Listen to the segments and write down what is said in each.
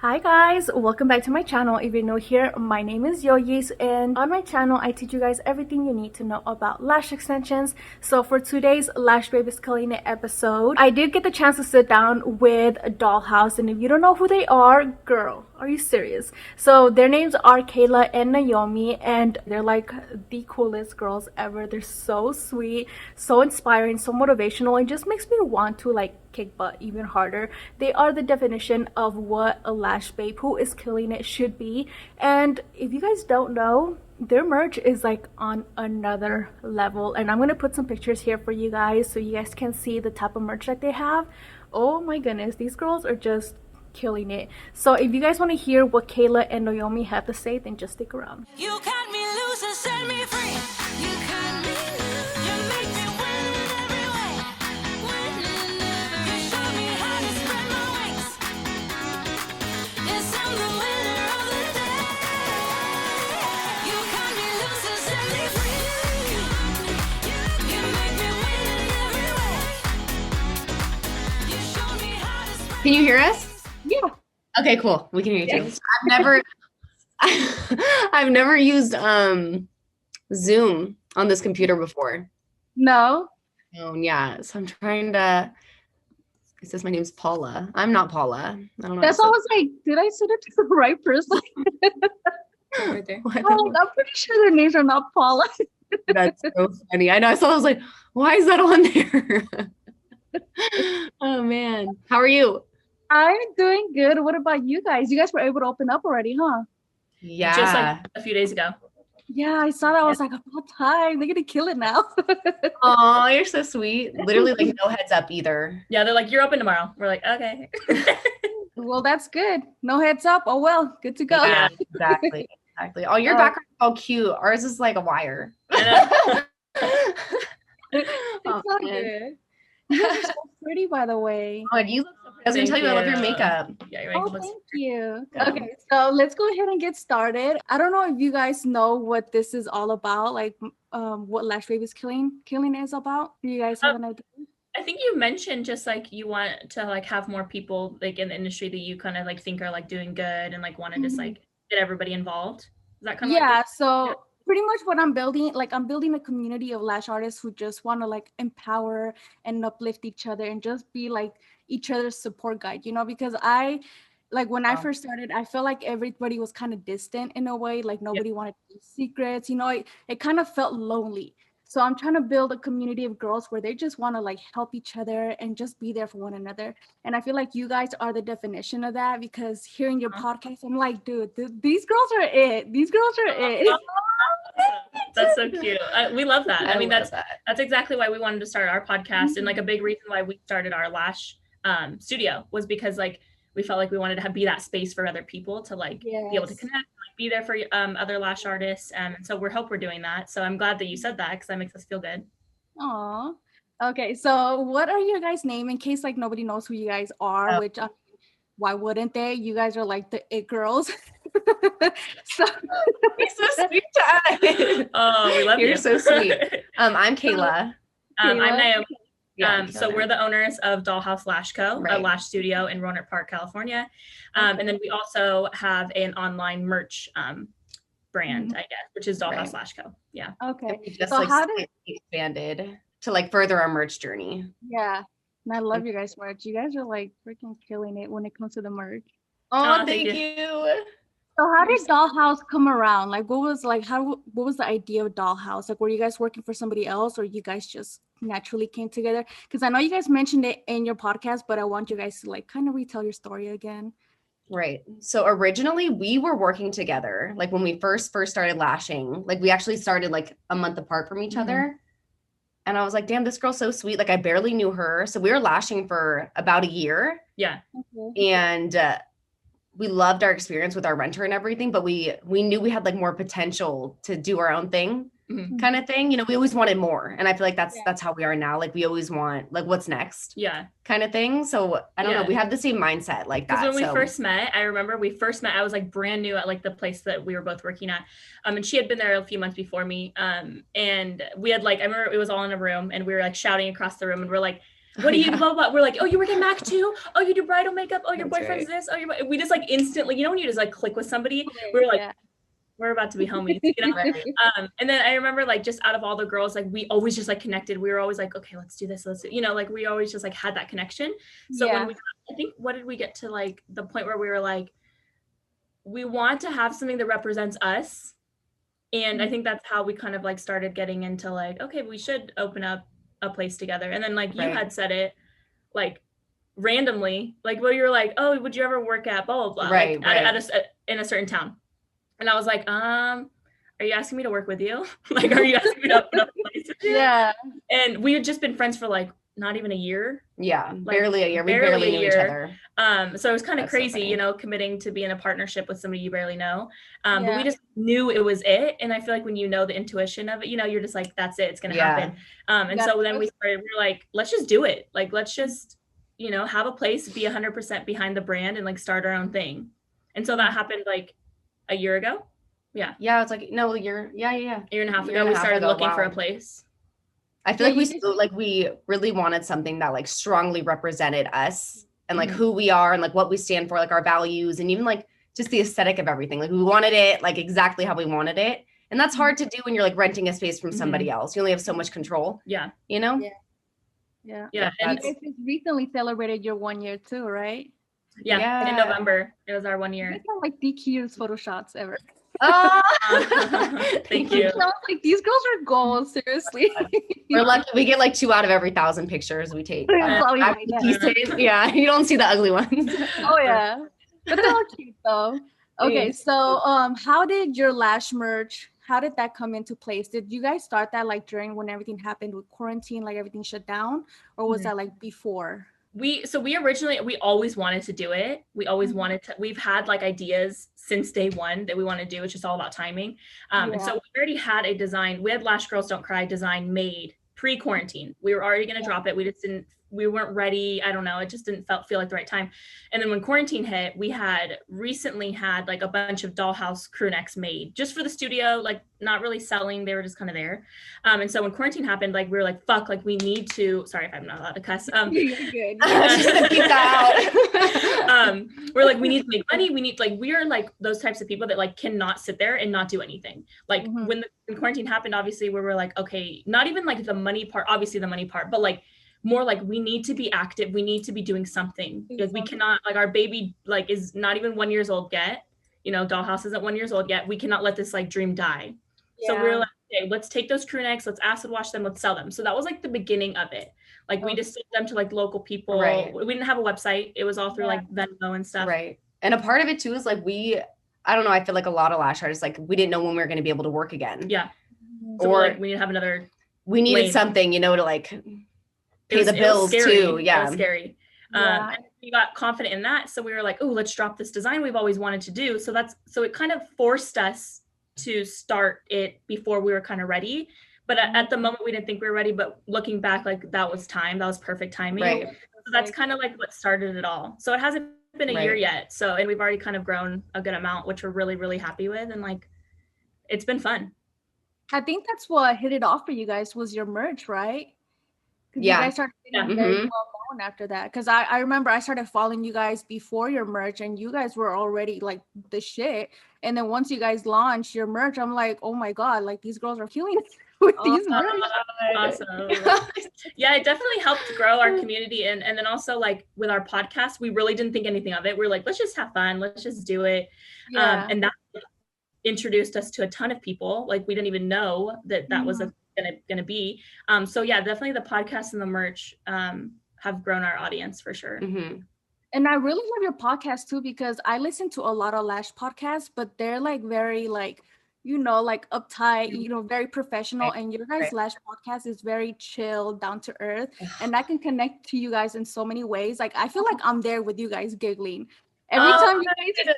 Hi guys, welcome back to my channel. If you're new here, my name is Yoyis, and on my channel I teach you guys everything you need to know about lash extensions. So for today's Lash Babies Killing It episode, I did get the chance to sit down with Dollhouse, and if you don't know who they are, girl, are you serious? So their names are Kayla and Niomi, and they're like the coolest girls ever. They're so sweet, so inspiring, so motivational, and just makes me want to like kick butt even harder. They are the definition of what a lash babe who is killing it should be. And if you guys don't know, their merch is like on another level, and I'm gonna put some pictures here for you guys so you guys can see the type of merch that they have. Oh my goodness, these girls are just killing it. So if you guys want to hear what Kayla and Naomi have to say, then just stick around. You cut me loose and set me free. You cut me loose. You make me win in every way. Win in every You show me how to spread my wings. Yes, I'm the winner of the day. You cut me loose and set me free. You make me win in every way. You show me how to spread Can you hear us? Yeah. Okay, cool. We can hear you too. Yes. I've never used Zoom on this computer before. No. Yeah, so I'm trying to. It says my name's Paula. I'm not Paula. I don't know. That's always like, did I send it to the right person? Right there. I'm pretty sure their names are not Paula. That's so funny. I know. I saw. I was like, why is that on there? Oh man, how are you? I'm doing good. What about you guys? You guys were able to open up already, huh? Yeah, just like a few days ago. Yeah, I saw that. I was like, about time. They're gonna kill it now. Oh, you're so sweet. Literally, like no heads up either. Yeah, they're like, you're open tomorrow. We're like, okay. Well, that's good. No heads up. Oh well, good to go. Yeah, exactly. Oh, your background is all cute. Ours is like a wire. I It's Oh, all man. good. You guys are so pretty, by the way. Oh, you look so pretty. I was gonna tell you, I love your makeup. Yeah, your Oh, makeup looks thank you. Yeah. Okay, so let's go ahead and get started. I don't know if you guys know what this is all about, like what Lash Babies Killing is about. Do you guys have an idea? I think you mentioned just like you want to like have more people like in the industry that you kind of like think are like doing good and like want to just like get everybody involved. Is that kind of Yeah, like so Yeah. pretty much what I'm building, like I'm building a community of lash artists who just want to like empower and uplift each other and just be like each other's support guide, because I like when I Wow. first started, I felt like everybody was kind of distant in a way, like nobody wanted to keep secrets, it kind of felt lonely. So I'm trying to build a community of girls where they just want to like help each other and just be there for one another. And I feel like you guys are the definition of that, because hearing your podcast, I'm like, dude, these girls are it. These girls are it. That's so cute. We love that. I mean, love that's exactly why we wanted to start our podcast. And like a big reason why we started our lash studio was because like we felt like we wanted to be that space for other people to like be able to Yes. connect, like, be there for other lash artists. And so we hope we're doing that. So I'm glad that you said that because that makes us feel good. Aw. Okay, so what are your guys' name in case like nobody knows who you guys are, Oh. which why wouldn't they? You guys are like the it girls. So You're so sweet to us. Oh, we love you. You're so sweet. I'm Kayla. I'm Kayla. Naomi. Yeah, So we're the owners of Dollhouse Lash Co., a Right. lash studio in Roanoke Park, California. And then we also have an online merch brand, I guess, which is Dollhouse Right. Lash Co. Yeah. okay. We just So like how did slightly expanded to like further our merch journey. yeah, and I love you guys merch. You guys are like freaking killing it when it comes to the merch. Oh, thank thank you. So how did Dollhouse come around? Like what was the idea of Dollhouse? Like were you guys working for somebody else or you guys just naturally came together? Because I know you guys mentioned it in your podcast, but I want you guys to like kind of retell your story again. Right. So originally we were working together. Like when we first started lashing, like we actually started like a month apart from each other. And I was like, damn, this girl's so sweet. Like I barely knew her. So we were lashing for about a year. Yeah. Okay. And we loved our experience with our renter and everything, but we knew we had like more potential to do our own thing kind of thing. We always wanted more. And I feel like that's how we are now. Like we always want like what's next Yeah. kind of thing. So I don't know. Yeah. We have the same mindset like that. Because when we So- first met, I remember I was like brand new at like the place that we were both working at. And she had been there a few months before me. And we had like, I remember it was all in a room and we were like shouting across the room and we're like, what do you Yeah. blah, blah. We're like, oh, you work at Mac too? Oh, you do bridal makeup? Oh, your That's boyfriend's right. this? Oh, we just like instantly, when you just like click with somebody, we're like, Yeah. we're about to be homies, Right. And then I remember like just out of all the girls, like we always just like connected. We were always like, okay, let's do this. Like we always just like had that connection. So when I think, what did we get to like the point where we were like, we want to have something that represents us. And I think that's how we kind of like started getting into like, okay, we should open up a place together. And then like you Right. had said it like randomly, like where you're like, oh, would you ever work at blah, blah, blah, Right, like right. in a certain town. And I was like, are you asking me to work with you? Like, are you asking me to open up a place with you? Yeah. And we had just been friends for like not even a year. Yeah, Like, barely a year. We barely barely a knew each year. other. So it was kind of That's so crazy, funny. committing to be in a partnership with somebody you barely know. But Yeah. we just knew it was it. And I feel like when you know the intuition of it, you're just like, that's it, it's gonna Yeah. happen. And Yeah, so then we started, we were like, let's just do it. Like, let's just, have a place, be 100% behind the brand and like start our own thing. And so that happened like a year ago. Yeah. Yeah, it's like, no, year and a half Year and a ago, half, we started looking for a wow. place. I feel Yeah, like we really wanted something that like strongly represented us and like who we are and like what we stand for, like our values and even like just the aesthetic of everything. Like we wanted it like exactly how we wanted it. And that's hard to do when you're like renting a space from somebody else. You only have so much control. Yeah. Yeah. Yeah. And And you guys just recently celebrated your 1 year too, right? yeah, in November, it was our 1 You year. guys have like the cutest photo shots ever. Oh, Thank you. I was like, these girls are gold, seriously. We're lucky we get like 2 out of every 1,000 pictures we take. That's all we After get. these days, yeah, you don't see the ugly ones. Oh yeah, but they're all cute though. Okay, so how did your lash merch? How did that come into place? Did you guys start that like during when everything happened with quarantine, like everything shut down, or was that like before? We always wanted to do it. We always wanted to, we've had like ideas since day one that we want to do. It's just all about timing. And so we already had a design. We had Lash Girls Don't Cry design made pre-quarantine. We were already going to drop it. We weren't ready. I don't know. It just didn't feel like the right time. And then when quarantine hit, we had recently had like a bunch of Dollhouse crew necks made just for the studio, like not really selling. They were just kind of there. And so when quarantine happened, like we were like, fuck, like we need to, sorry if I'm not allowed to cuss. You're good. She's gonna beat that out. We're like, we need to make money. We are like those types of people that like cannot sit there and not do anything. Like when quarantine happened, obviously we were like, okay, not even like the money part, obviously the money part, but like more like we need to be active. We need to be doing something because we cannot, like our baby like is not even 1 year old yet. Dollhouse isn't 1 year old yet. We cannot let this like dream die. So we were like, okay, let's take those crew necks, let's acid wash them, let's sell them. So that was like the beginning of it. Like we just sold them to like local people. Right. We didn't have a website. It was all through like Venmo and stuff. Right. And a part of it too is like I don't know, I feel like a lot of lash artists, like we didn't know when we were going to be able to work again. Yeah. So or like, we need to have another. We needed something, to like pay the bills too. Yeah. It was scary. And we got confident in that. So we were like, oh, let's drop this design we've always wanted to do. So it kind of forced us to start it before we were kind of ready. But at the moment we didn't think we were ready, but looking back, like that was perfect timing. Right. So that's kind of like what started it all. So it hasn't been a year yet. So, and we've already kind of grown a good amount, which we're really, really happy with. And like, it's been fun. I think that's what hit it off for you guys was your merch, right? Yeah. You guys started getting very well known after that. Because I remember I started following you guys before your merch and you guys were already like the shit. And then once you guys launched your merch, I'm like, oh my God, like these girls are killing it with these merch. Awesome. Yeah, it definitely helped grow our community. And then also like with our podcast, we really didn't think anything of it. We're like, let's just have fun. Let's just do it. Yeah. And that introduced us to a ton of people. Like we didn't even know that was gonna be. So yeah, definitely the podcast and the merch have grown our audience for sure. And I really love your podcast too, because I listen to a lot of lash podcasts, but they're like very like, like uptight, very professional. And your guys' lash podcast is very chill, down to earth. And I can connect to you guys in so many ways. Like I feel like I'm there with you guys giggling. Every time you guys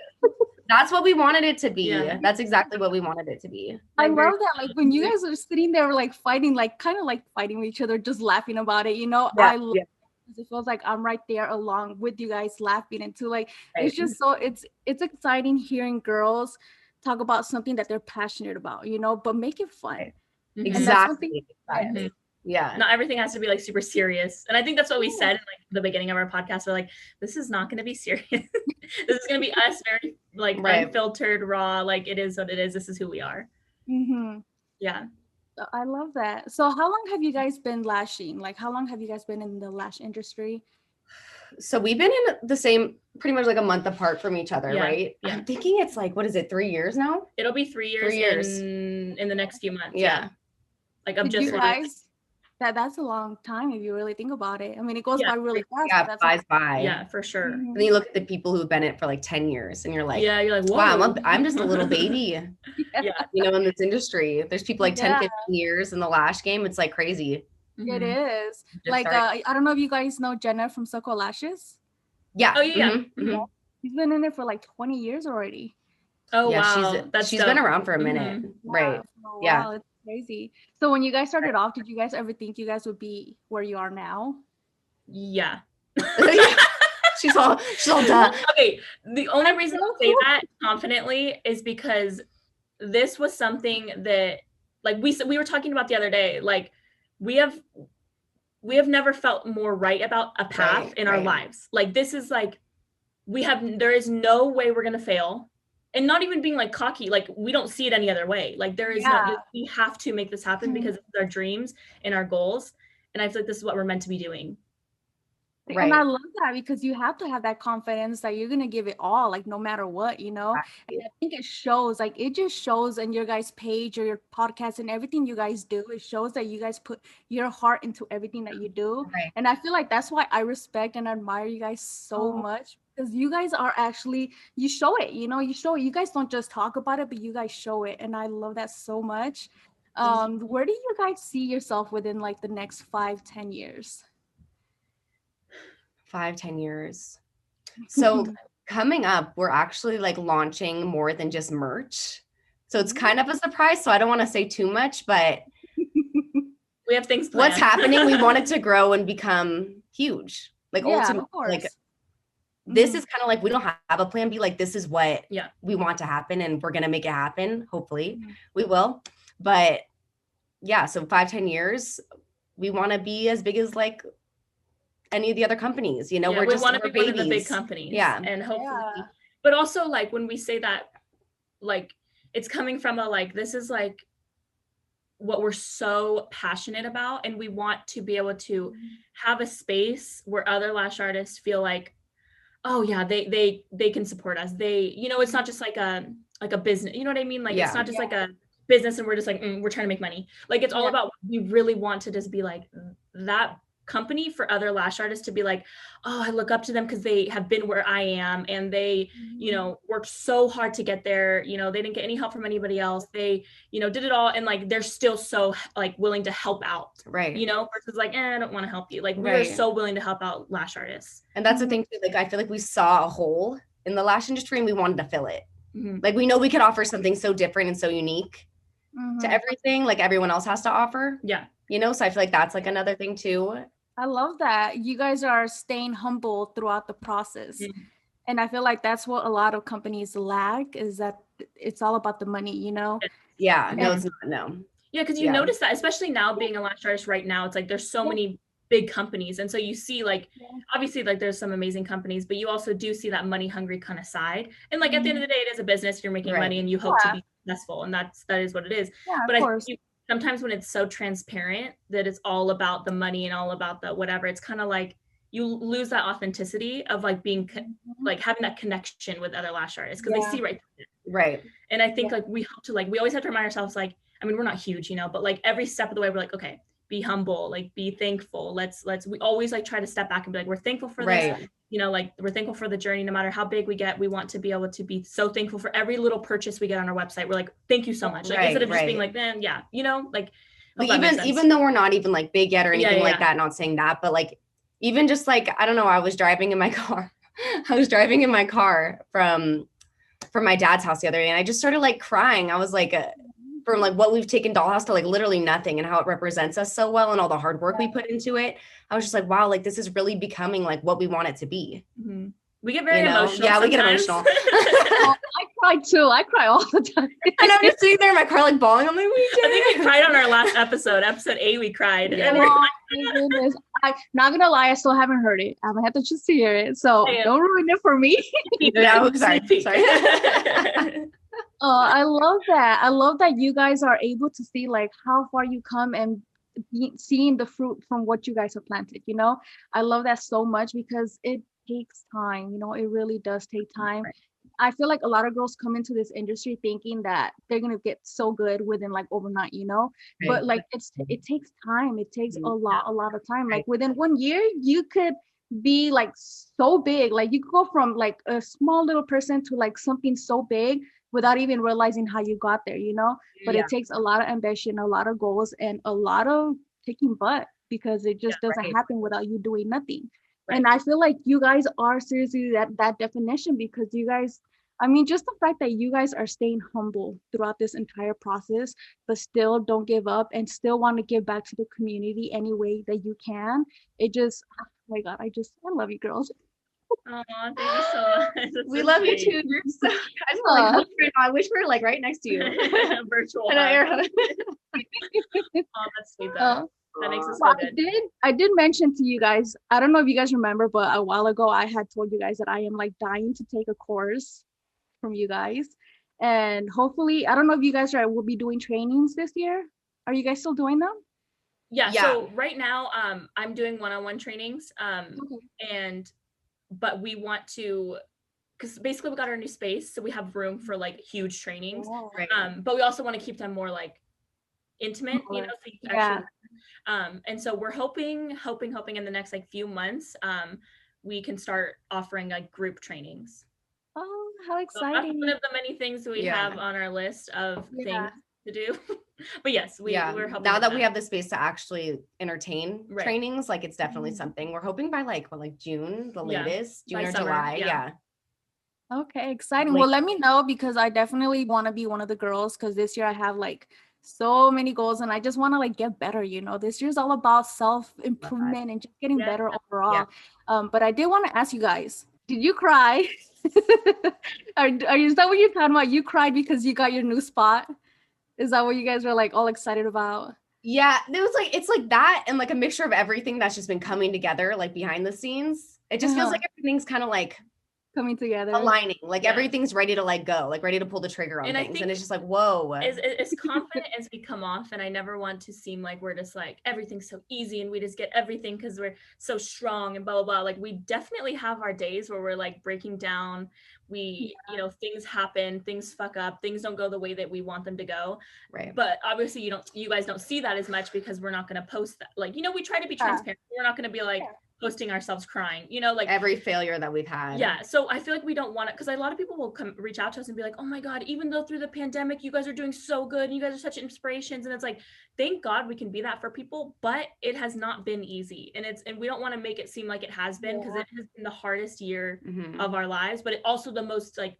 that's what we wanted it to be. Yeah. That's exactly what we wanted it to be. I love that. Like when you guys are sitting there like fighting, like kind of like fighting with each other, just laughing about it, I love it because it feels like I'm right there along with you guys laughing and too like it's just so it's exciting hearing girls talk about something that they're passionate about, but make it fun. Exactly. Yeah. Not everything has to be like super serious. And I think that's what we said in like the beginning of our podcast. We're like, this is not going to be serious. This is going to be us very like unfiltered, raw. Like it is what it is. This is who we are. Mm-hmm. Yeah. I love that. So how long have you guys been lashing? Like how long have you guys been in the lash industry? So we've been in the same, pretty much like a month apart from each other, right? Yeah. I'm thinking it's like, what is it, 3 years now? It'll be 3 years, 3 years. in the next few months. Yeah. Like I'm Did just you guys, that's a long time if you really think about it. I mean, it goes by really fast. Yeah, but flies by. Yeah, for sure. Mhm. And then you look at the people who've been in it for like 10 years and you're like, yeah, you're like, wow, whoa. I'm just a little baby, Yeah. you know, in this industry. There's people like 10, 15 years in the lash game. It's like crazy. It is. Just Like, I don't know if you guys know Jenna from XOXO Lashes. Yeah. Oh, yeah. Mm-hmm. She's been in it for like 20 years already. Oh, Yeah, wow. she's been around for a minute. Right. Oh, Yeah. wow, it's crazy. So when you guys started off, did you guys ever think you guys would be where you are now? Yeah. She's all done. Okay. The only reason I say that confidently is because this was something that like we were talking about the other day. Like we have never felt more right about a path in our lives. Like this is like there is no way we're gonna fail. And not even being like cocky, like we don't see it any other way. Like there is we have to make this happen because it's our dreams and our goals. And I feel like this is what we're meant to be doing. Right. And I love that because you have to have that confidence that you're going to give it all, like no matter what, you know. And I think it shows, like it just shows in your guys' page or your podcast and everything you guys do. It shows that you guys put your heart into everything that you do. Right. And I feel like that's why I respect and admire you guys so much, because you guys are actually, you show it, you know, you show it. You guys don't just talk about it, but you guys show it. And I love that so much. Where do you guys see yourself within like the next 5-10 years? 5-10 years. So coming up, we're actually like launching more than just merch. So it's kind of a surprise. So I don't want to say too much, but we have things planned. What's happening? We want it to grow and become huge. Like ultimately, like this is kind of like we don't have a plan B. Like this is what we want to happen, and we're gonna make it happen. Hopefully, we will. But yeah, so 5-10 years, we want to be as big as like any of the other companies, you know. We want to be one of the big companies, and hopefully, but also like when we say that, like it's coming from a like this is like what we're so passionate about, and we want to be able to have a space where other lash artists feel like, oh yeah, they can support us. They, you know, it's not just like a business, you know what I mean? Like it's not just like a business and we're just like we're trying to make money. Like it's all about, we really want to just be like that company for other lash artists to be like, oh, I look up to them because they have been where I am, and they you know worked so hard to get there. You know, they didn't get any help from anybody else. They, you know, did it all, and like they're still so like willing to help out, right? You know, versus like, I don't want to help you. Like we're so willing to help out lash artists. And that's the thing too, like I feel like we saw a hole in the lash industry and we wanted to fill it. Like we know we could offer something so different and so unique to everything like everyone else has to offer. You know, so I feel like that's like another thing too. I love that you guys are staying humble throughout the process. And I feel like that's what a lot of companies lack, is that it's all about the money, you know? No, it's not. No. Yeah, because you notice that, especially now being a lash artist right now, it's like there's so many big companies. And so you see like, obviously like there's some amazing companies, but you also do see that money hungry kind of side. And like at the end of the day, it is a business, you're making money and you hope to be successful. And that is what it is. But I think sometimes when it's so transparent that it's all about the money and all about the whatever, it's kind of like you lose that authenticity of like being like having that connection with other lash artists, because they see right. And I think like we have to, like we always have to remind ourselves, like, I mean, we're not huge, you know, but like every step of the way we're like, okay, be humble, like be thankful. Let's we always like try to step back and be like, we're thankful for this, you know, like we're thankful for the journey. No matter how big we get, we want to be able to be so thankful for every little purchase we get on our website. We're like, thank you so much. Like instead of just being like, man, you know, like even though we're not even like big yet or anything like that, not saying that, but like even just like, I don't know, I was driving in my car from my dad's house the other day, and I just started like crying. I was like, from like what we've taken Dollhouse to like literally nothing, and how it represents us so well and all the hard work we put into it. I was just like, wow, like this is really becoming like what we want it to be. We get very You know? emotional. Yeah, we get sometimes. emotional. Oh, I cry too. I cry all the time. And I'm just sitting there in my car like bawling. I'm like, we did I think we it. cried on our last episode 8, we cried. Yeah. And Oh my goodness. I'm not gonna lie, I still haven't heard it. I'm gonna have to just hear it. So Yeah. don't ruin it for me. No, sorry. Sneak peek. Sorry. Oh, I love that. I love that you guys are able to see like how far you come and seeing the fruit from what you guys have planted, you know? I love that so much because it takes time, you know, it really does take time. Right. I feel like a lot of girls come into this industry thinking that they're gonna get so good within like overnight, you know. Right. But like it takes time. It takes Mhm. a lot of time. Like Right. within 1 year, you could be like so big. Like you could go from like a small little person to like something so big without even realizing how you got there, you know. But Yeah. it takes a lot of ambition, a lot of goals, and a lot of kicking butt because it just doesn't right. happen without you doing nothing. Right. And I feel like you guys are seriously that definition because you guys, I mean, just the fact that you guys are staying humble throughout this entire process, but still don't give up and still want to give back to the community any way that you can. It just, oh my God, I love you girls. Aw, thank you so much. That's We so love you sweet. too. You're so, I just want to hug you right now. I wish we were like right next to you. Virtual And hug. hug. Oh, that's sweet though. Uh, That makes us so feel good. I did mention to you guys, I don't know if you guys remember, but a while ago I had told you guys that I am like dying to take a course from you guys. And hopefully, I don't know if you guys will be doing trainings this year. Are you guys still doing them? Yeah, Yeah. so right now I'm doing one-on-one trainings but we want to, because basically we got our new space, so we have room for like huge trainings, Right. but we also want to keep them more like intimate, you know, so you can actually and so we're hoping in the next like few months we can start offering like group trainings. Oh, how So that's exciting. one of the many things we Yeah. have on our list of Yeah. things to do. But yes, we're hoping now with that we have the space to actually entertain Right. trainings, like it's definitely Mhm. something we're hoping by like June, the Yeah. latest, June By or summer, July. yeah. Yeah. Okay, exciting. Like- Well, let me know because I definitely want to be one of the girls because this year I have like so many goals and I just want to like get better, you know. This year's all about self-improvement and just getting Yeah. better overall. But I did want to ask you guys, did you cry? Is that what you're talking about? You cried because you got your new spot? Is that what you guys were like all excited about? Yeah, it was like it's like that and like a mixture of everything that's just been coming together like behind the scenes. It just feels Uh-huh. like everything's kind of like Coming together. aligning, like Yeah. everything's ready to like go, like ready to pull the trigger on And I things. think And it's just like, whoa. as confident as we come off, and I never want to seem like we're just like everything's so easy and we just get everything because we're so strong and blah blah blah. Like we definitely have our days where we're like breaking down. We you know, things happen, things fuck up, things don't go the way that we want them to go. Right. But obviously you guys don't see that as much because we're not going to post that. Like, you know, we try to be transparent. We're not going to be like posting ourselves crying, you know, like Every failure that we've had. yeah. So I feel like we don't want it because a lot of people will reach out to us and be like, oh my God, even though through the pandemic, you guys are doing so good and you guys are such inspirations. And it's like, thank God we can be that for people, but it has not been easy. And we don't want to make it seem like it has been because it has been the hardest year Mhm. of our lives, but it also the most like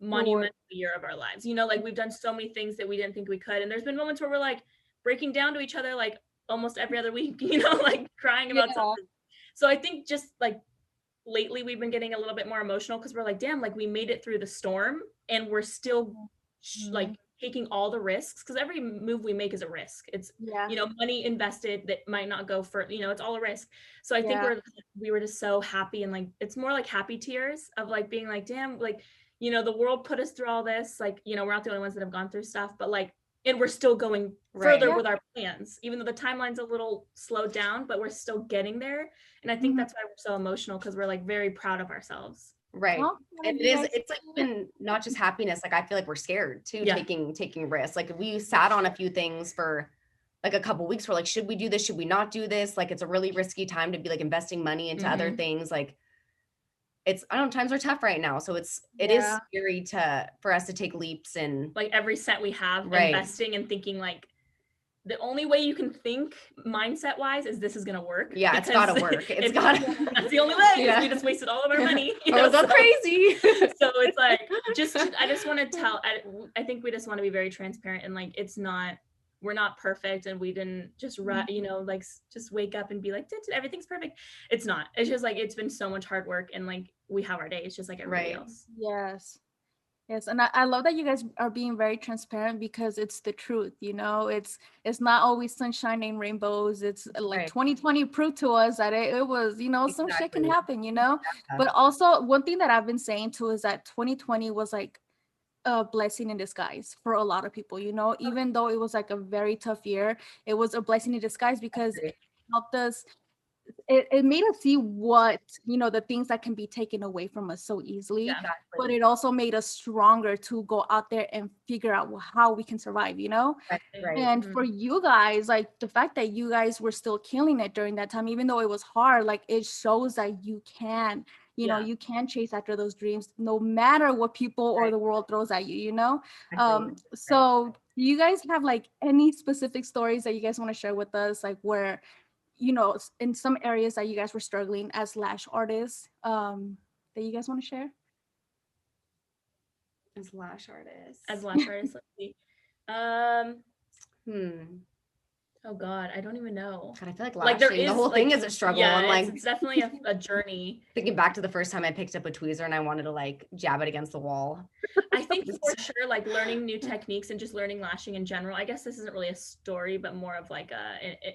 monumental year of our lives. You know, like we've done so many things that we didn't think we could. And there's been moments where we're like breaking down to each other, like almost every other week, you know, like crying about something. So I think just like lately we've been getting a little bit more emotional because we're like, damn, like we made it through the storm and we're still like taking all the risks because every move we make is a risk. It's you know, money invested that might not go for, you know, it's all a risk. So I think we were just so happy and like it's more like happy tears of like being like, damn, like, you know, the world put us through all this, like, you know, we're not the only ones that have gone through stuff, but like, and we're still going further with our plans, even though the timeline's a little slowed down, but we're still getting there. And I think that's why we're so emotional because we're like very proud of ourselves. Right. Well, And it's like been not just happiness, like I feel like we're scared too, taking risks. Like we sat on a few things for like a couple weeks. We're like, should we do this? Should we not do this? Like it's a really risky time to be like investing money into other things. Like it's, I don't know, times are tough right now. So it is scary for us to take leaps and like every cent we have investing and thinking like the only way you can think mindset wise is this is going to work. Yeah. It's gotta work. It's gotta, that's the only way. We just wasted all of our money. You know, so crazy. So it's like, I just want to tell, I think we just want to be very transparent and like, we're we're not perfect, and we didn't just you know, like just wake up and be like, everything's perfect. It's not. It's just like, it's been so much hard work, and like we have our days just like everybody else. Yes. Yes, and I love that you guys are being very transparent because it's the truth, you know. It's not always sunshine and rainbows. It's like Right. 2020 proved to us that it was, you know, some shit can Exactly. happen, you know. Yeah. But also one thing that I've been saying too is that 2020 was like a blessing in disguise for a lot of people, you know, even though it was like a very tough year, it was a blessing in disguise because Great. it helped us, it made us see what, you know, the things that can be taken away from us so easily. Yeah. Exactly. But it also made us stronger to go out there and figure out how we can survive, you know. Right. And Mhm. for you guys, like the fact that you guys were still killing it during that time, even though it was hard, like it shows that you can, you know, Yeah. you can chase after those dreams no matter what people or Right. the world throws at you, you know. Exactly. So do you guys have like any specific stories that you guys want to share with us, like where, you know, in some areas that you guys were struggling as lash artists, that you guys want to share? As lash artists. As lash artists, let's see. Hmm. Oh God, I don't even know. God, I feel like Like there lashing, the is whole like, thing is a struggle. yeah, And like it's definitely a journey. thinking back to the first time I picked up a tweezer and I wanted to like jab it against the wall. I think for sure, like learning new techniques and just learning lashing in general. I guess this isn't really a story, but more of like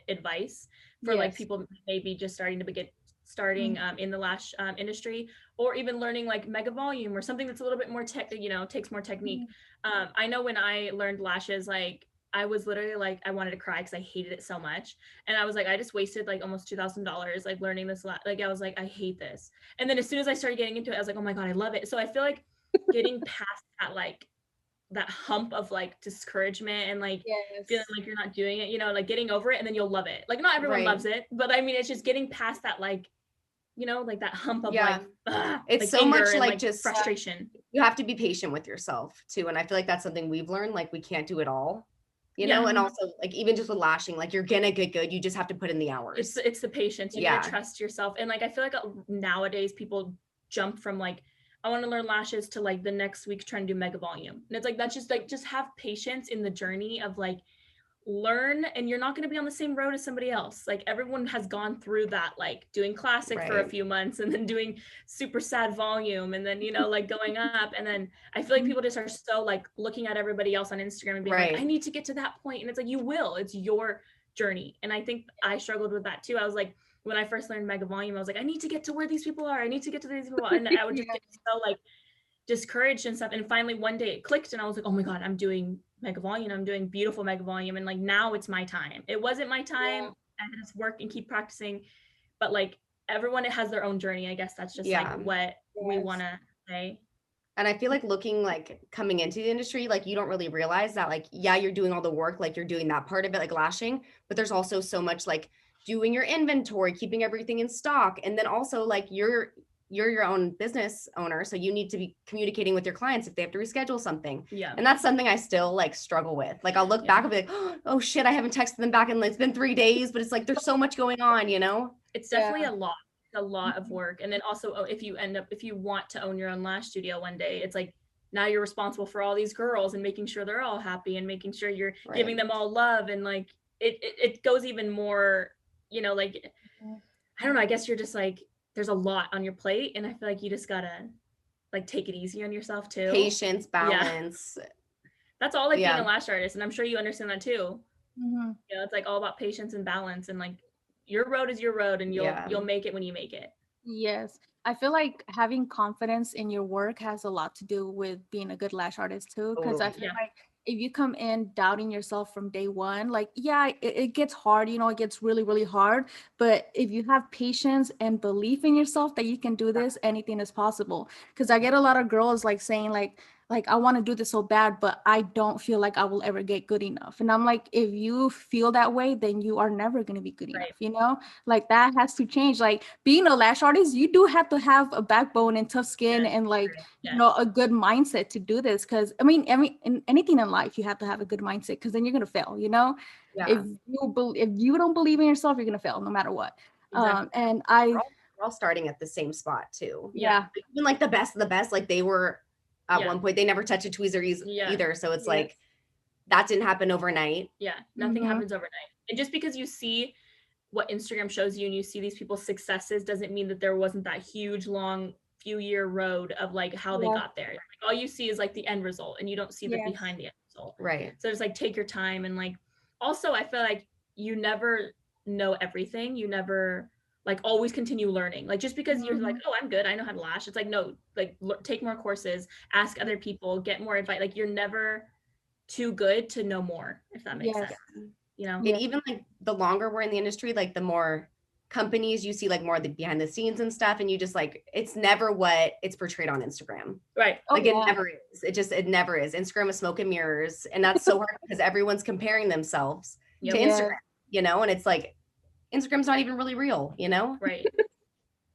advice for like Yes. people maybe just starting to get starting in the lash industry, or even learning like mega volume or something that's a little bit more tech, you know, takes more technique. I know when I learned lashes, like I was literally like, I wanted to cry because I hated it so much. And I was like, I just wasted like almost $2,000 like learning this. Like I was like, I hate this. And then as soon as I started getting into it, I was like, oh my God, I love it. So I feel like getting past that, like that hump of like discouragement and like feeling like you're not doing it, you know, like getting over it, and then you'll love it. Like not everyone Right. loves it, but I mean, it's just getting past that, like, you know, like that hump of Yeah. like, It's like so anger much and like just frustration. you have to be patient with yourself too. And I feel like that's something we've learned. Like we can't do it all, you know, and also like even just with lashing, like you're gonna get good. You just have to put in the hours. It's the patience. You gotta trust yourself. And like I feel like nowadays people jump from like, I want to learn lashes to like the next week trying to do mega volume. And it's like that's just like, just have patience in the journey of like learn, and you're not going to be on the same road as somebody else. Like everyone has gone through that, like doing classic for a few months and then doing super sad volume, and then, you know, like going up. And then I feel like people just are so like looking at everybody else on Instagram and being like, I need to get to that point. And it's like, you will, it's your journey. And I think I struggled with that too. I was like, when I first learned mega volume, I was like, I need to get to where these people are. I need to get to these people. And I would just get so like discouraged and stuff. And finally one day it clicked and I was like, oh my God, I'm doing mega volume. I'm doing beautiful mega volume. And like, now it's my time. It wasn't my time. I had to work and keep practicing, but like everyone has their own journey. I guess that's just like what we want to say. And I feel like looking like coming into the industry, like you don't really realize that like, yeah, you're doing all the work, like you're doing that part of it, like lashing, but there's also so much like doing your inventory, keeping everything in stock. And then also like you're your own business owner. So you need to be communicating with your clients if they have to reschedule something. Yeah. And that's something I still like struggle with. Like I'll look back and be like, oh shit, I haven't texted them back and it's been 3 days, but it's like, there's so much going on, you know? It's definitely a lot of work. And then also, if you want to own your own lash studio one day, it's like, now you're responsible for all these girls and making sure they're all happy and making sure you're giving them all love. And like, it goes even more, you know, like, I don't know, I guess you're just like, there's a lot on your plate. And I feel like you just gotta like take it easy on yourself too. Patience, balance. Yeah. That's all like being a lash artist. And I'm sure you understand that too. You know, it's like all about patience and balance, and like your road is your road, and you'll make it when you make it. Yes. I feel like having confidence in your work has a lot to do with being a good lash artist too. Because I feel like if you come in doubting yourself from day one, like, it gets hard, you know, it gets really, really hard. But if you have patience and belief in yourself that you can do this, anything is possible. Because I get a lot of girls like saying like I want to do this so bad, but I don't feel like I will ever get good enough. And I'm like, if you feel that way, then you are never going to be good enough, you know? Like that has to change. Like being a lash artist, you do have to have a backbone and tough skin and like, you know, a good mindset to do this. Cause I mean, in anything in life, you have to have a good mindset, because then you're going to fail, you know? If you don't believe in yourself, you're going to fail no matter what. And we're all starting at the same spot too. Yeah. Even like the best of the best, like they were at one point, they never touched a tweezer either. So it's like that didn't happen overnight. Yeah, nothing Mhm. happens overnight. And just because you see what Instagram shows you and you see these people's successes doesn't mean that there wasn't that huge, long, few-year road of like how they Yeah. got there. Like, all you see is like the end result, and you don't see the Yes. behind the end result. Right. So just like take your time, and like also I feel like you never know everything. You never like always continue learning. Like just because you're like, oh, I'm good, I know how to lash. It's like, no, like take more courses, ask other people, get more advice. Like you're never too good to know more, if that makes Yes. sense. You know? Yeah. And even like the longer we're in the industry, like the more companies you see, like more of the behind the scenes and stuff, and you just like, it's never what it's portrayed on Instagram. Right. Oh, Like yeah. it never is. It never is. Instagram is smoke and mirrors, and that's so hard because everyone's comparing themselves Yep. to Yeah. Instagram, you know, and it's like Instagram's not even really real, you know. Right.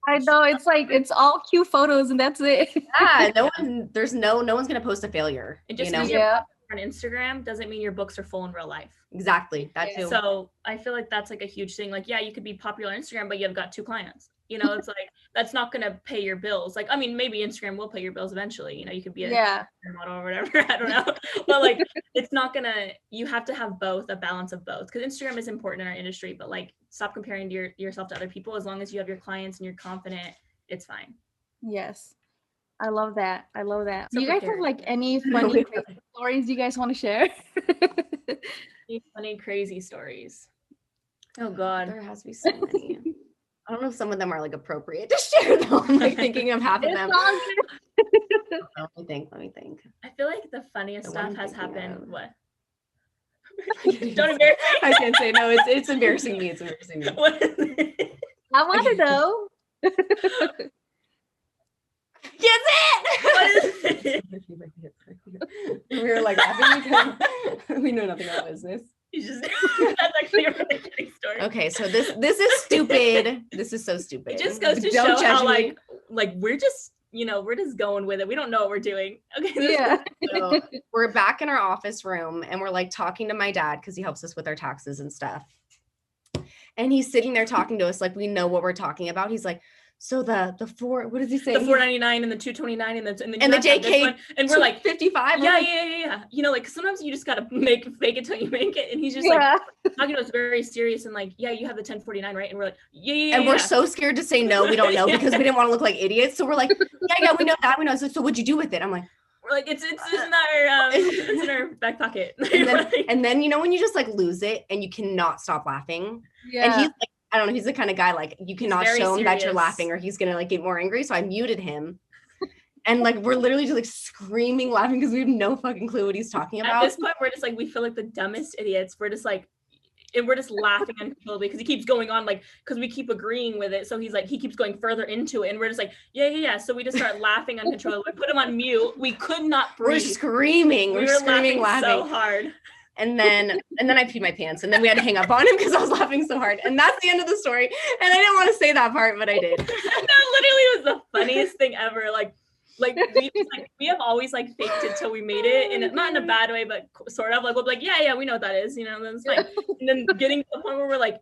I know, it's like it's all cute photos and that's it. Yeah, no one's gonna post a failure, And you just know. because you're Yeah. on Instagram doesn't mean your books are full in real life. Exactly, that Yeah. too. So I feel like that's like a huge thing. Like, yeah, you could be popular on Instagram, but you've got 2 clients. You know, it's like that's not gonna pay your bills. Like, I mean, maybe Instagram will pay your bills eventually. You know, you could be a Yeah. model or whatever. I don't know. But like it's not gonna, you have to have both, a balance of both. Because Instagram is important in our industry, but like stop comparing yourself to other people. As long as you have your clients and you're confident, it's fine. Yes. I love that. I love that. So Do you guys have prepared. like any funny crazy stories you guys want to share? Any funny, crazy stories. Oh God. There has to be so many. I don't know if some of them are like appropriate to share though. I'm like thinking of half of them. Let me think. I feel like the funniest The stuff one has thinking happened. of. What? Don't Don't embarrass I can't say no. It's embarrassing me. It's embarrassing me. me. What is it? I want to know. Get What it? is it? We were like laughing because we know nothing about business. You just that's actually a really funny story. Okay, so this is stupid. This is so stupid. It just goes to Don't show judge how me. like we're just, you know, we're just going with it. We don't know what we're doing. Okay. Yeah. So we're back in our office room and we're like talking to my dad because he helps us with our taxes and stuff. And he's sitting there talking to us like we know what we're talking about. He's like, so the four, what does he say? The 499 and the 229 and then And the you have to have this JK one. And we're like 55. yeah. You know, like sometimes you just gotta fake it till you make it. And he's just like Yeah. talking to us very serious and like, yeah, you have the 1049, right? And we're like, yeah. And we're so scared to say no, we don't know because we didn't want to look like idiots. So we're like, yeah, we know that. We know. So what'd you do with it? I'm like, we're like, it's in our it's in our back pocket. and then you know when you just like lose it and you cannot stop laughing. Yeah. And he's like, I don't know, he's the kind of guy like you cannot very show him that you're serious. laughing or he's gonna like get more angry. So I muted him. And like we're literally just like screaming laughing because we have no fucking clue what he's talking At about. this point, we're just like, we feel like the dumbest idiots. We're just like, and we're just laughing uncontrollably because he keeps going on, like, because we keep agreeing with it. So he's like, he keeps going further into it. And we're just like, yeah. So we just start laughing uncontrollably. We put him on mute. We could not breathe. We're screaming. We We're were screaming, laughing. so hard. And then I peed my pants and then we had to hang up on him because I was laughing so hard. And that's the end of the story. And I didn't want to say that part, but I did. That literally was the funniest thing ever. Like we have always like faked it till we made it, and not in a bad way, but sort of like we'll be like, yeah, we know what that is, you know, and then it's fine. And then getting to the point where we're like,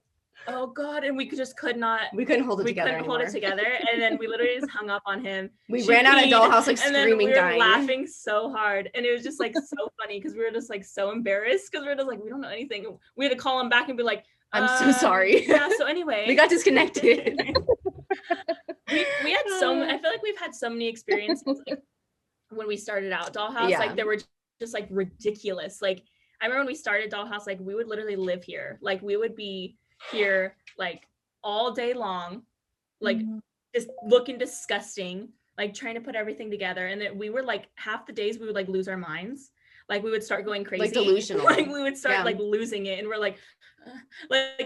oh God, and we just could not. We couldn't hold it together. We couldn't hold it together, and then we literally just hung up on him. We She ran out of peed, Dollhouse like and then screaming, we were dying. laughing so hard, and it was just like so funny because we were just like so embarrassed because we were just like, we don't know anything. We had to call him back and be like, I'm so sorry. Yeah. So anyway, We got disconnected. we had I feel like we've had so many experiences like, when we started out Dollhouse. Yeah. Like they were just like ridiculous. Like I remember when we started Dollhouse, like we would literally live here. Like we would be here like all day long, like just looking disgusting, like trying to put everything together. And then we were like half the days we would like lose our minds. Like we would start going crazy, Like delusional. Like we would start Yeah. like losing it, and we're like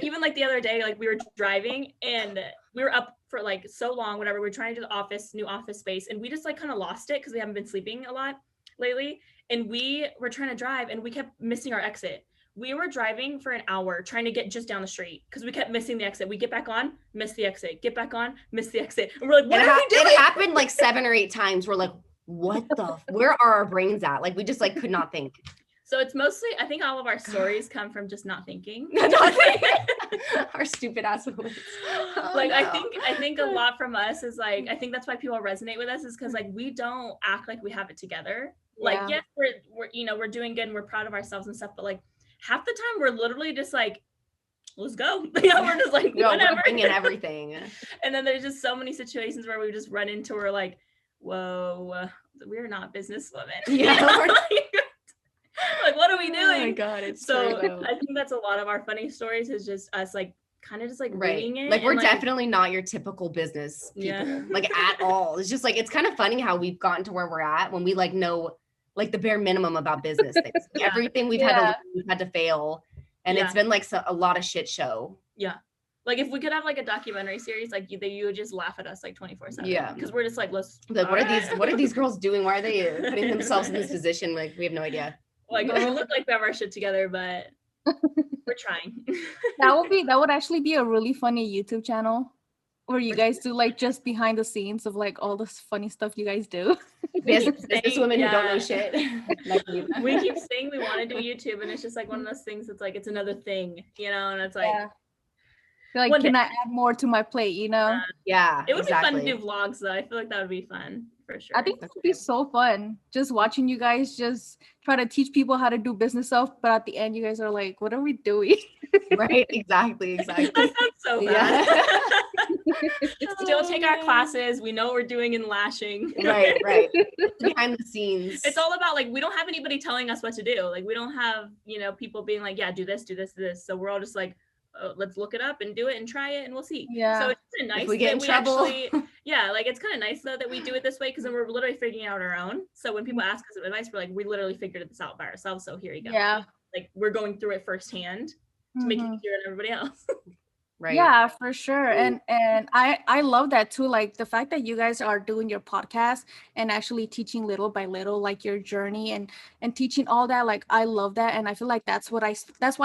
even like the other day, like we were driving and we were up for like so long, whatever. We're trying to do the new office space, and we just like kind of lost it because we haven't been sleeping a lot lately. And we were trying to drive, and we kept missing our exit. We were driving for an hour trying to get just down the street because we kept missing the exit. We get back on, miss the exit, get back on, miss the exit, and we're like, what are we doing? It happened like 7 or 8 times. We're like, where are our brains at? Like we just like could not think. So it's mostly, I think all of our stories come from just not thinking. Our stupid assholes. Like I think a lot from us is like, I think that's why people resonate with us, is because like we don't act like we have it together. Like, yes, we're you know, we're doing good and we're proud of ourselves and stuff, but like half the time we're literally just like, let's go. You know, we're just like, whatever. We're bringing everything. And then there's just so many situations where we just run into, we're like, whoa, we're not businesswomen. Yeah. Like, what are we doing? Oh my God, it's so true, though. I think that's a lot of our funny stories, is just us like kind of just like reading it. Like, we're and, definitely not your typical business people, like at all. It's just like, it's kind of funny how we've gotten to where we're at when we like know like the bare minimum about business things. Everything we've had to fail, and it's been like a lot of shit show. Yeah. Like if we could have like a documentary series, like you would just laugh at us like 24/7. Yeah. Because we're just like, let's like, what are these girls doing? Why are they putting themselves in this position? Like, we have no idea. Like, we look like we have our shit together, but we're trying. That would actually be a really funny YouTube channel where you guys do like just behind the scenes of like all this funny stuff you guys do. Business women who don't know shit. Like, we keep saying we want to do YouTube, and it's just like one of those things that's like, it's another thing, you know, and it's like, like, can I add more to my plate, you know? Yeah, it would be fun to do vlogs though. I feel like that would be fun for sure. I think that would be so fun, just watching you guys just try to teach people how to do business stuff, but at the end you guys are like, what are we doing? Right, exactly. That sounds so bad. Still take our classes. We know what we're doing in lashing. Right. Behind the scenes. It's all about like, we don't have anybody telling us what to do. Like, we don't have, you know, people being like, yeah, do this, do this, do this. So we're all just like, let's look it up and do it and try it and we'll see. Yeah. So it's kind of nice if we get in trouble. Actually, like it's kind of nice though that we do it this way, because then we're literally figuring out our own. So when people ask us advice, we're like, we literally figured this out by ourselves. So here you go. Yeah. Like, we're going through it firsthand to make it easier than everybody else. Right. Yeah, for sure. And I love that too. Like the fact that you guys are doing your podcast and actually teaching little by little, like your journey and teaching all that. Like, I love that. And I feel like that's why I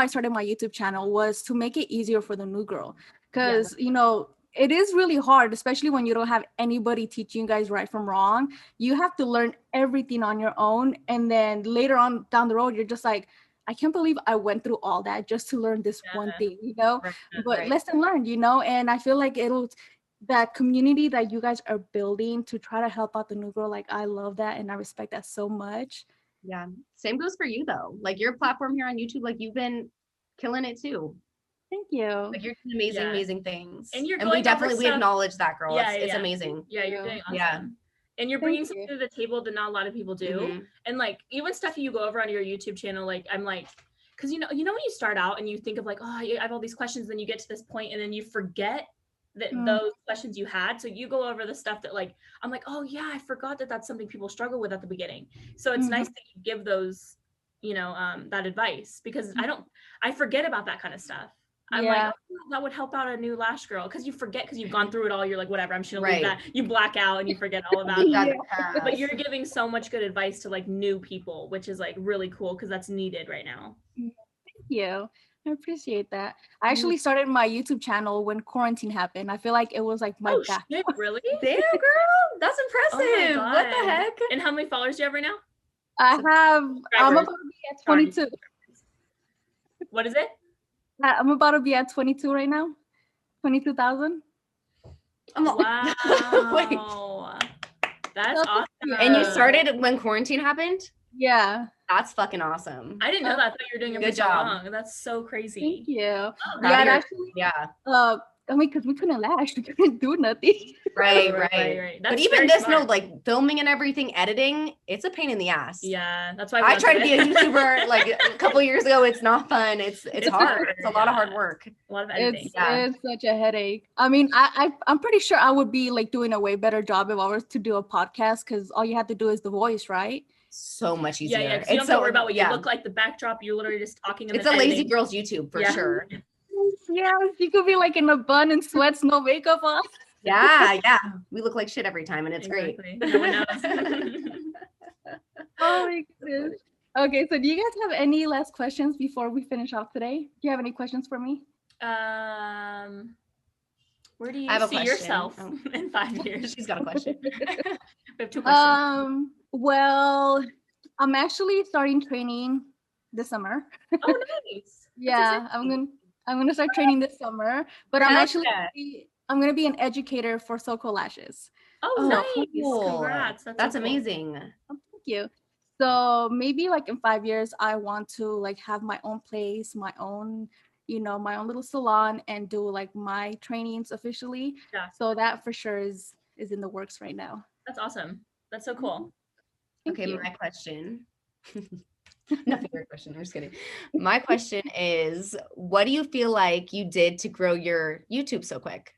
started my YouTube channel, was to make it easier for the new girl. Because, you know, it is really hard, especially when you don't have anybody teaching you guys right from wrong. You have to learn everything on your own. And then later on down the road, you're just like, I can't believe I went through all that just to learn this one thing, you know, but lesson learned, you know, and I feel like that community that you guys are building to try to help out the new girl. Like, I love that. And I respect that so much. Yeah. Same goes for you though. Like, your platform here on YouTube, like, you've been killing it too. Thank you. Like, you're doing amazing things. And you're we acknowledge that, girl. It's amazing. Yeah, you're doing awesome. Yeah. And you're bringing something to the table that not a lot of people do. And like, even stuff you go over on your YouTube channel, like, I'm like, because you know when you start out and you think of like, oh, I have all these questions, then you get to this point and then you forget that those questions you had. So you go over the stuff that like, I'm like, oh yeah, I forgot that that's something people struggle with at the beginning. So it's nice that you give those, you know, that advice, because I forget about that kind of stuff. I'm like, oh, that would help out a new lash girl, because you forget, because you've gone through it all. You're like, whatever, I'm just gonna leave that. You black out and you forget all about it. But you're giving so much good advice to like new people, which is like really cool, because that's needed right now. Thank you. I appreciate that. I actually started my YouTube channel when quarantine happened. I feel like it was like my back. Shit, really? Damn, girl, that's impressive. Oh what the heck? And how many followers do you have right now? I'm about to be at 22. What is it? I'm about to be at 22 right now. 22,000. Wow. Wait. That's awesome. And you started when quarantine happened? Yeah. That's fucking awesome. I didn't know that. I thought you were doing it Good for so job. long. That's so crazy. Thank you. Oh, I mean, because we couldn't lash, we couldn't do nothing. Right. But even this, like filming and everything, editing, it's a pain in the ass. Yeah, that's why I tried to be a YouTuber like a couple years ago. It's not fun. It's hard. It's a lot of hard work. A lot of editing. It's such a headache. I mean, I'm pretty sure I would be like doing a way better job if I was to do a podcast, because all you have to do is the voice, right? So much easier. Yeah, you don't have to worry about what you look like, the backdrop. You're literally just talking. It's a lazy girl's YouTube for sure. Yeah, you could be like in a bun and sweats, no makeup on. Yeah. We look like shit every time, and it's great. No one knows. Oh my goodness. Okay, so do you guys have any last questions before we finish off today? Do you have any questions for me? Where do you see yourself in 5 years? She's got a question. We have 2 questions. Well, I'm actually starting training this summer. Oh, nice. Yeah, I'm gonna start training this summer, but I'm Heck actually yeah. I'm gonna be an educator for XOXO lashes. Oh, Oh, nice. cool. Congrats. That's That's so cool. amazing. Oh, thank you. So maybe like in 5 years, I want to like have my own place, my own, my own little salon and do like my trainings officially. Yeah. So that for sure is in the works right now. That's awesome. That's so cool. Thank Okay, you. my question. Nothing your question. I'm just kidding. My question is, what do you feel like you did to grow your YouTube so quick?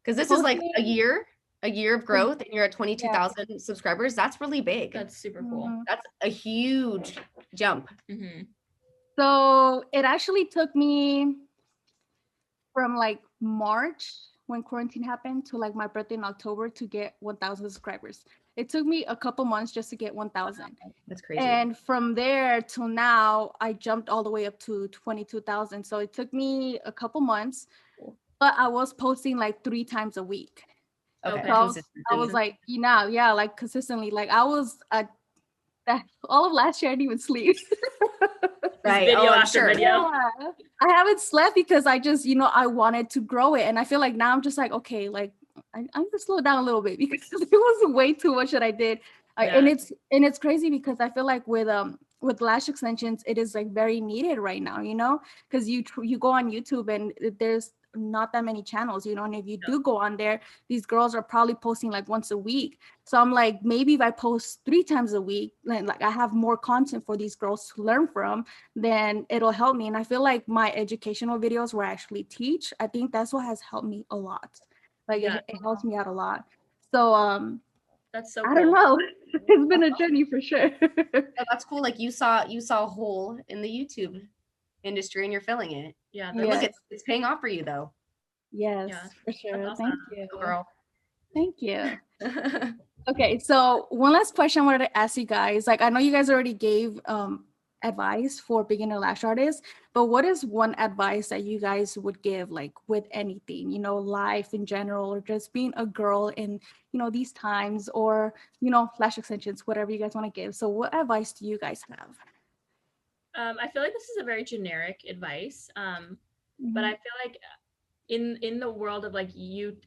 Because this is like a Posting- year of growth, and you're at 22,000 subscribers. That's really big. That's super cool. Mhm. That's a huge jump. Mm-hmm. So it actually took me from like March when quarantine happened to like my birthday in October to get 1,000 subscribers. It took me a couple months just to get 1,000. That's crazy. And from there till now, I jumped all the way up to 22,000. So it took me a couple months, but I was posting like 3 times a week. Okay. Okay. So I was like, like consistently, like I was all of last year I didn't even sleep. Right. Video I'm after sure. video. Yeah. I haven't slept because I just, I wanted to grow it. And I feel like now I'm just like, okay, like I'm gonna slow down a little bit because it was way too much that I did. And Yeah. it's crazy because I feel like with lash extensions, it is like very needed right now, because you go on YouTube and there's not that many channels, and if you do go on there, these girls are probably posting like once a week. So I'm like, maybe if I post 3 times a week, then like I have more content for these girls to learn from, then it'll help me. And I feel like my educational videos where I actually teach, I think that's what has helped me a lot. Like Yeah. it helps me out a lot. So That's so I cool. don't know. It's been a journey for sure. Yeah, that's cool. Like you saw a hole in the YouTube industry and you're filling it. Yeah. And look, Yes. it's paying off for you though. Yes, Yeah, for sure. awesome. Thank you. Go girl. Thank you. Okay, so one last question I wanted to ask you guys. Like, I know you guys already gave advice for beginner lash artists, but what is one advice that you guys would give, like with anything, life in general, or just being a girl in, these times, or, lash extensions, whatever you guys want to give. So what advice do you guys have? I feel like this is a very generic advice, but I feel like in the world of like YouTube,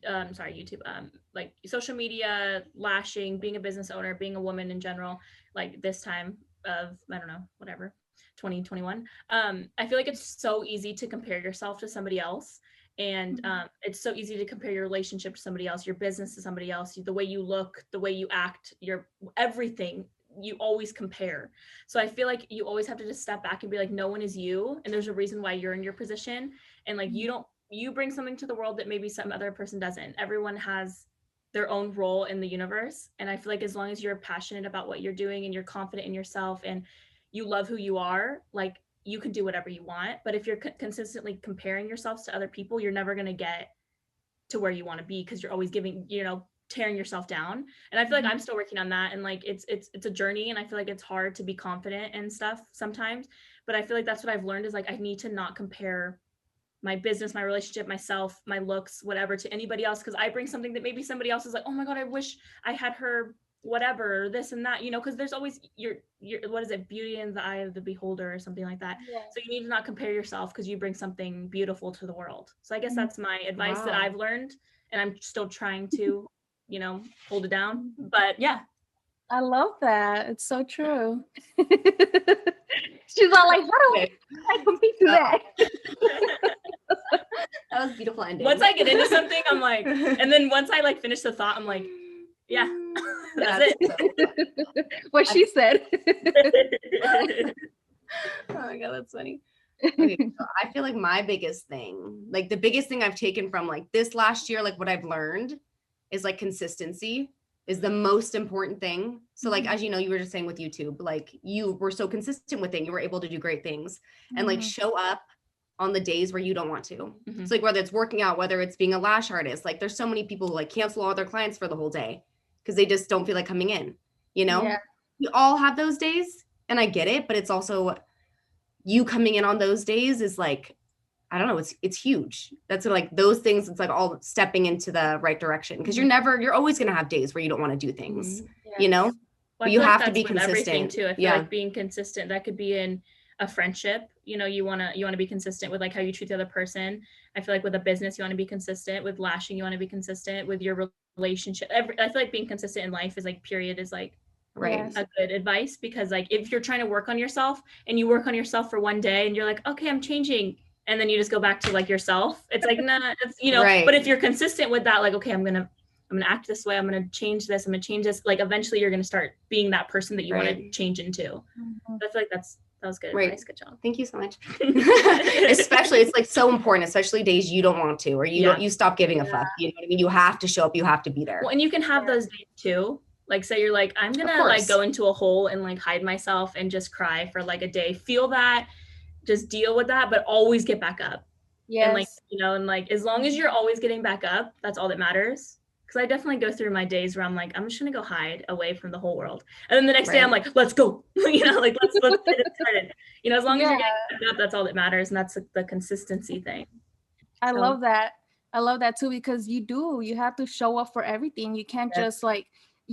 like social media, lashing, being a business owner, being a woman in general, like this time of, I don't know, whatever, 2021, I feel like it's so easy to compare yourself to somebody else. And it's so easy to compare your relationship to somebody else, your business to somebody else, the way you look, the way you act, your everything, you always compare. So I feel like you always have to just step back and be like, no one is you, and there's a reason why you're in your position, and like you bring something to the world that maybe some other person doesn't. Everyone has their own role in the universe, and I feel like as long as you're passionate about what you're doing and you're confident in yourself and you love who you are, like you can do whatever you want. But if you're consistently comparing yourselves to other people, you're never going to get to where you want to be, because you're always tearing yourself down. And I feel like I'm still working on that, and like it's a journey, and I feel like it's hard to be confident and stuff sometimes, but I feel like that's what I've learned is like I need to not compare my business, my relationship, myself, my looks, whatever, to anybody else, because I bring something that maybe somebody else is like, oh my god, I wish I had her whatever, or this and that, because there's always your what is it, beauty in the eye of the beholder or something like that. So you need to not compare yourself, because you bring something beautiful to the world. So I guess that's my advice that I've learned, and I'm still trying to hold it down. But yeah, I love that. It's so true. She's all like, how do I compete to that? That was a beautiful ending. Once I get into something, I'm like, and then once I like finish the thought, I'm like, yeah, that's it. What she said. Oh my god, that's funny. Okay, so I feel like my biggest thing, like the biggest thing I've taken from like this last year, like what I've learned is like consistency is the most important thing. So like, as you know, you were just saying with YouTube, like you were so consistent with it, you were able to do great things and like show up on the days where you don't want to. So like whether it's working out, whether it's being a lash artist, like there's so many people who like cancel all their clients for the whole day because they just don't feel like coming in, Yeah. We all have those days and I get it, but it's also you coming in on those days is like, I don't know, it's huge. That's like those things, it's like all stepping into the right direction, because you're always going to have days where you don't want to do things, Yes. Well, Well, I you feel like have to that's be with everything consistent. too. I feel Yeah. like being consistent, that could be in a friendship. You know, you wanna be consistent with like how you treat the other person. I feel like with a business, you want to be consistent. With lashing, you want to be consistent. With your relationship, I feel like being consistent in life is like period is like Right. Yes. a good advice, because like if you're trying to work on yourself and you work on yourself for one day and you're like, okay, I'm changing, and then you just go back to like yourself, it's like, nah, it's, you know. Right. But if you're consistent with that, like, okay, I'm gonna act this way, I'm gonna change this, I'm gonna change this, like eventually you're gonna start being that person that you want to Right. change into. Mhm. So I feel like that was good Right. advice. Good job. Thank you so much. Especially, it's like so important, especially days you don't want to, or you stop giving a fuck. You know what I mean? You have to show up, you have to be there. Well, and you can have those days too. Like say you're like, I'm gonna course. like go into a hole and like hide myself and just cry for like a day. Feel that, just deal with that, but always get back up. Yes. And like, you know, and like as long as you're always getting back up, that's all that matters. Because I definitely go through my days where I'm like, I'm just gonna go hide away from the whole world, and then the next day I'm like, let's go. You know, like let's get it started. You know, as long as you're getting back up, that's all that matters, and that's the consistency thing. I So- love that. I love that too, because you have to show up for everything. You can't just like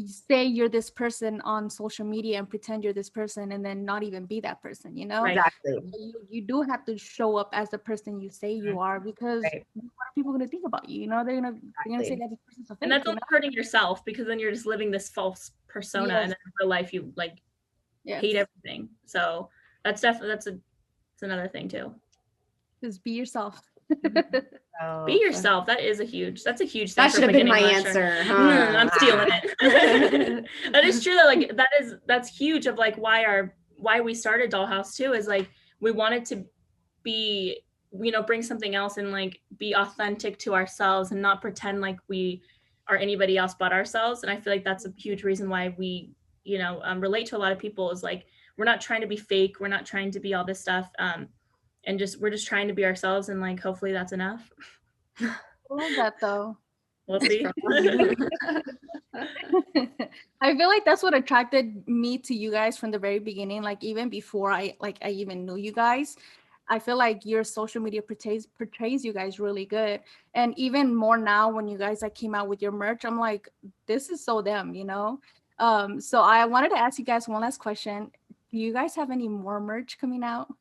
say you're this person on social media and pretend you're this person and then not even be that person, you know? Right. Exactly. You do have to show up as the person you say you are, because Right. what are people gonna think about you? You know, they're gonna say that this person's a fake, And that's you only know? hurting yourself, because then you're just living this false persona, Yes. and then in real life you like Yes. hate everything. So that's definitely that's another thing too. Just be yourself. So, Be yourself. That's a huge that step should for have been beginning my lasher. answer. I'm stealing it. That is true though. Like that's huge of like why we started Dollhouse too, is like we wanted to be, you know, bring something else and like be authentic to ourselves and not pretend like we are anybody else but ourselves. And I feel like that's a huge reason why we, you know, relate to a lot of people, is like we're not trying to be fake, we're not trying to be all this stuff, and we're just trying to be ourselves, and like hopefully that's enough. I love that though. We'll see. I feel like that's what attracted me to you guys from the very beginning. Like even before I even knew you guys, I feel like your social media portrays you guys really good. And even more now when you guys like came out with your merch, I'm like, this is so them, you know? So I wanted to ask you guys one last question. Do you guys have any more merch coming out?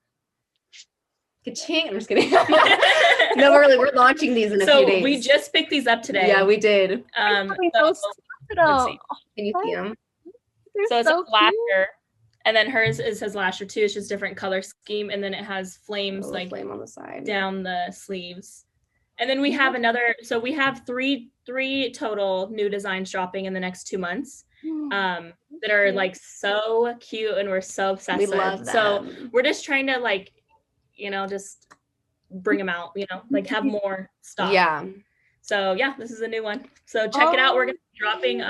Ka-ching. I'm just kidding. No, we're launching these in a few days. We just picked these up today. Yeah, we did. So, Those let's see. Can you see them? they're So it's so a lasher, and then hers says lasher too. It's just different color scheme, and then it has flames Oh, like flame on the side. down the sleeves. And then we have another. So we have three total new designs dropping in the next 2 months. That are like so cute, and we're so obsessed We with. love So them. we're just trying to like, you know, just bring them out. You know, like have more stuff. Yeah. So yeah, this is a new one. So check it out. We're gonna be dropping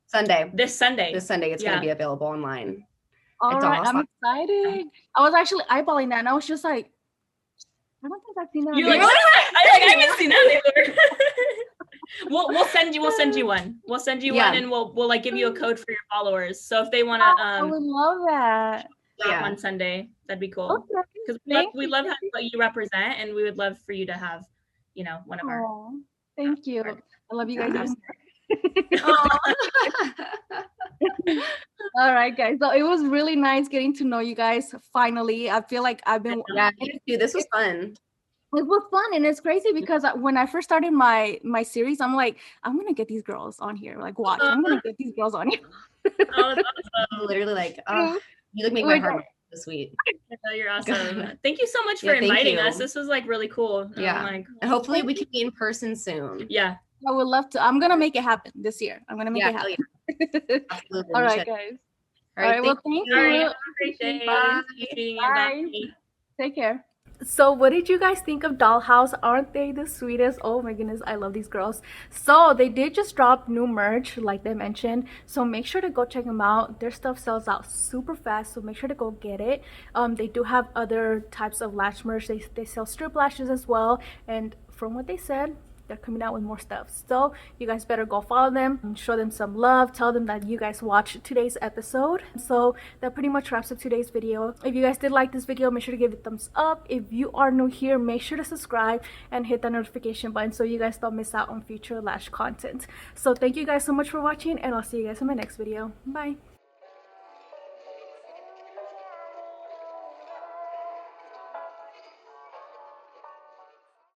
Sunday. this Sunday. This Sunday, it's Yeah. going to be available online. All It's right, awesome. I'm excited. I was actually eyeballing that, and I was just like, I don't think I've seen that. You're on like, there. I haven't seen that before. We'll send you one. We'll send you Yeah. one, and we'll like give you a code for your followers. So if they want I to would love that. drop Yeah. on Sunday, that'd be cool. Okay. Because Thank we you. love what you represent, and we would love for you to have, you know, one of our. Aw, thank you. I love you guys. Yeah. even more. All right, guys. So it was really nice getting to know you guys. Finally, I feel like I've been. Yeah, dude, this was fun. It was fun, and it's crazy because when I first started my series, I'm like, I'm gonna get these girls on here. Like, watch, I'm gonna get these girls on here. Oh, that's awesome. Literally like, oh, you like make my heart so sweet. Oh, you're awesome. Thank you so much for Yeah, thank inviting you. us. This was like really cool. Yeah. I'm like, And hopefully we can be in person soon. yeah. I would love to. I'm gonna make it happen this year. I'm gonna make Yeah, it hell happen. Absolutely. All we right, should. guys. All All right. Well, thank All right. you. Have a great day. Bye. Keep treating you Bye. about me. Take care. So what did you guys think of Dollhouse? Aren't they the sweetest? Oh my goodness, I love these girls. So they did just drop new merch like they mentioned, so make sure to go check them out. Their stuff sells out super fast, so make sure to go get it. They do have other types of lash merch. They sell strip lashes as well, and from what they said, they're coming out with more stuff. So you guys better go follow them and show them some love. Tell them that you guys watched today's episode. So that pretty much wraps up today's video. If you guys did like this video, make sure to give it a thumbs up. If you are new here, make sure to subscribe and hit that notification button so you guys don't miss out on future lash content. So thank you guys so much for watching, and I'll see you guys in my next video. Bye.